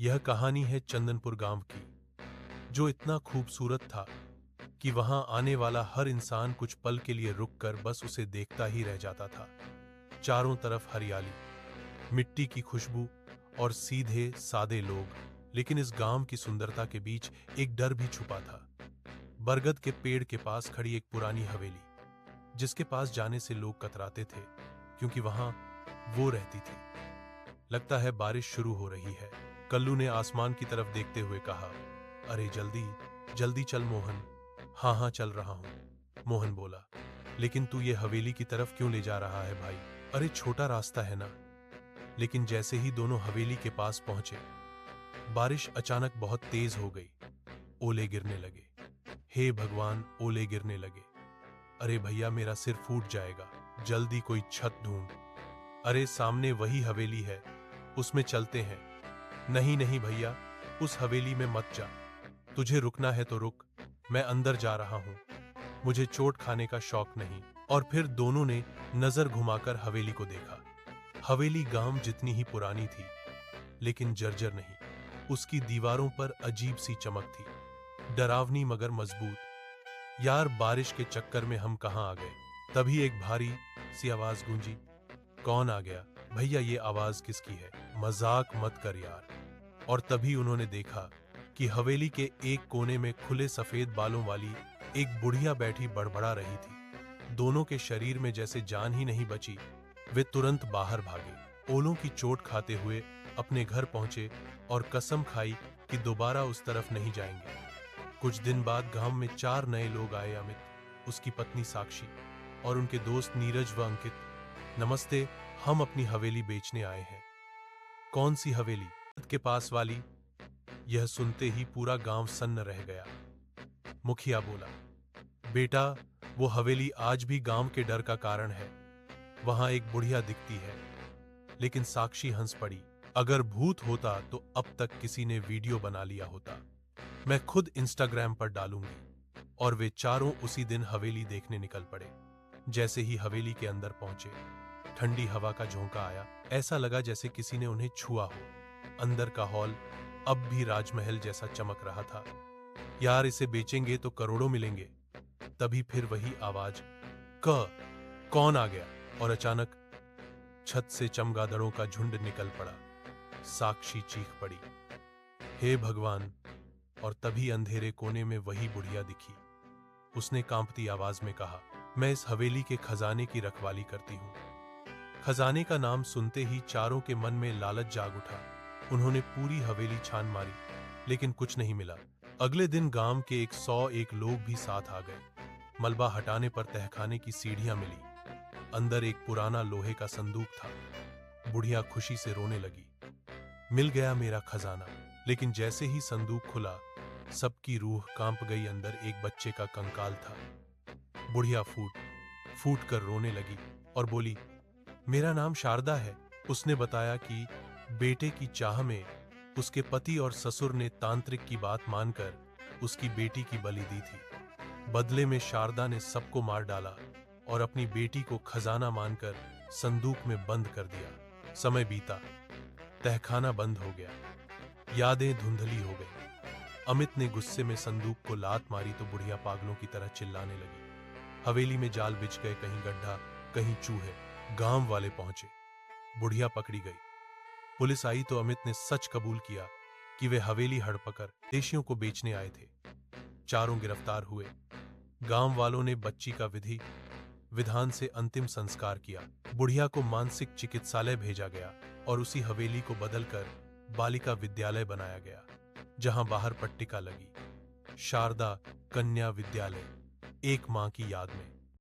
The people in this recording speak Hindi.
यह कहानी है चंदनपुर गांव की, जो इतना खूबसूरत था कि वहां आने वाला हर इंसान कुछ पल के लिए रुककर बस उसे देखता ही रह जाता था। चारों तरफ हरियाली, मिट्टी की खुशबू और सीधे सादे लोग, लेकिन इस गांव की सुंदरता के बीच एक डर भी छुपा था। बरगद के पेड़ के पास खड़ी एक पुरानी हवेली, जिसके पास जाने से लोग कतराते थे, क्योंकि वहां वो रहती थी। लगता है बारिश शुरू हो रही है, कल्लू ने आसमान की तरफ देखते हुए कहा। अरे जल्दी जल्दी चल मोहन। हाँ हाँ चल रहा हूं, मोहन बोला। लेकिन तू ये हवेली की तरफ क्यों ले जा रहा है भाई? अरे छोटा रास्ता है ना। लेकिन जैसे ही दोनों हवेली के पास पहुंचे, बारिश अचानक बहुत तेज हो गई। ओले गिरने लगे। हे भगवान, ओले गिरने लगे। अरे भैया मेरा सिर फूट जाएगा, जल्दी कोई छत ढूंढ। अरे सामने वही हवेली है, उसमें चलते हैं। नहीं नहीं भैया, उस हवेली में मत जा। तुझे रुकना है तो रुक, मैं अंदर जा रहा हूं, मुझे चोट खाने का शौक नहीं। और फिर दोनों ने नजर घुमाकर हवेली को देखा। हवेली गांव जितनी ही पुरानी थी, लेकिन जर्जर नहीं। उसकी दीवारों पर अजीब सी चमक थी, डरावनी मगर मजबूत। यार बारिश के चक्कर में हम कहां आ गए? तभी एक भारी सी आवाज गूंजी। कौन आ गया? भैया ये आवाज किसकी है? मजाक मत कर यार। और तभी उन्होंने देखा कि हवेली के एक कोने में खुले सफेद बालों वाली एक बुढ़िया बैठी बड़बड़ा रही थी। दोनों के शरीर में जैसे जान ही नहीं बची। वे तुरंत बाहर भागे, ओलों की चोट खाते हुए अपने घर पहुंचे और कसम खाई कि दोबारा उस तरफ नहीं जाएंगे। कुछ दिन बाद गांव में 4 नए लोग आए। अमित, उसकी पत्नी साक्षी और उनके दोस्त नीरज व अंकित। नमस्ते, हम अपनी हवेली बेचने आए हैं। कौन सी हवेली? के पास वाली। यह सुनते ही पूरा गांव सन्न रह गया। मुखिया बोला, बेटा वो हवेली आज भी गांव के डर का कारण है। वहां एक बुढ़िया दिखती है। लेकिन साक्षी हंस पड़ी। अगर भूत होता तो अब तक किसी ने वीडियो बना लिया होता। मैं खुद इंस्टाग्राम पर डालूंगी। और वे चारों उसी दिन हवेली देखने निकल पड़े। जैसे ही हवेली के अंदर पहुंचे, ठंडी हवा का झोंका आया। ऐसा लगा जैसे किसी ने उन्हें छुआ हो। अंदर का हॉल अब भी राजमहल जैसा चमक रहा था। यार इसे बेचेंगे तो करोड़ों मिलेंगे। तभी फिर वही आवाज, कौन आ गया? और अचानक छत से चमगादड़ों का झुंड निकल पड़ा। साक्षी चीख पड़ी, हे भगवान! और तभी अंधेरे कोने में वही बुढ़िया दिखी। उसने कांपती आवाज में कहा, मैं इस हवेली के खजाने की रखवाली करती हूं। खजाने का नाम सुनते ही चारों के मन में लालच जाग उठा। उन्होंने पूरी हवेली छान मारी, लेकिन कुछ नहीं मिला। अगले दिन गांव के 101 लोग भी साथ आ गए। मलबा हटाने पर तहखाने की सीढ़ियां मिली। अंदर एक पुराना लोहे का संदूक था। बुढ़िया खुशी से रोने लगी, मिल गया मेरा खजाना। लेकिन जैसे ही संदूक खुला, सबकी रूह कांप गई। अंदर एक बच्चे का कंकाल था। बुढ़िया फूट कर रोने लगी और बोली, मेरा नाम शारदा है। उसने बताया कि बेटे की चाह में उसके पति और ससुर ने तांत्रिक की बात मानकर उसकी बेटी की बलि दी थी। बदले में शारदा ने सबको मार डाला और अपनी बेटी को खजाना मानकर संदूक में बंद कर दिया। समय बीता, तहखाना बंद हो गया, यादें धुंधली हो गई। अमित ने गुस्से में संदूक को लात मारी तो बुढ़िया पागलों की तरह चिल्लाने लगी। हवेली में जाल बिछ गए, कहीं गड्ढा, कहीं चूहे। गांव वाले पहुंचे, बुढ़िया पकड़ी गई। पुलिस आई तो अमित ने सच कबूल किया कि वे हवेली हड़पकर देशियों को बेचने आए थे। चारों गिरफ्तार हुए। गांव वालों ने बच्ची का विधि विधान से अंतिम संस्कार किया। बुढ़िया को मानसिक चिकित्सालय भेजा गया और उसी हवेली को बदलकर बालिका विद्यालय बनाया गया, जहां बाहर पट्टिका लगी, शारदा कन्या विद्यालय, एक मां की याद में।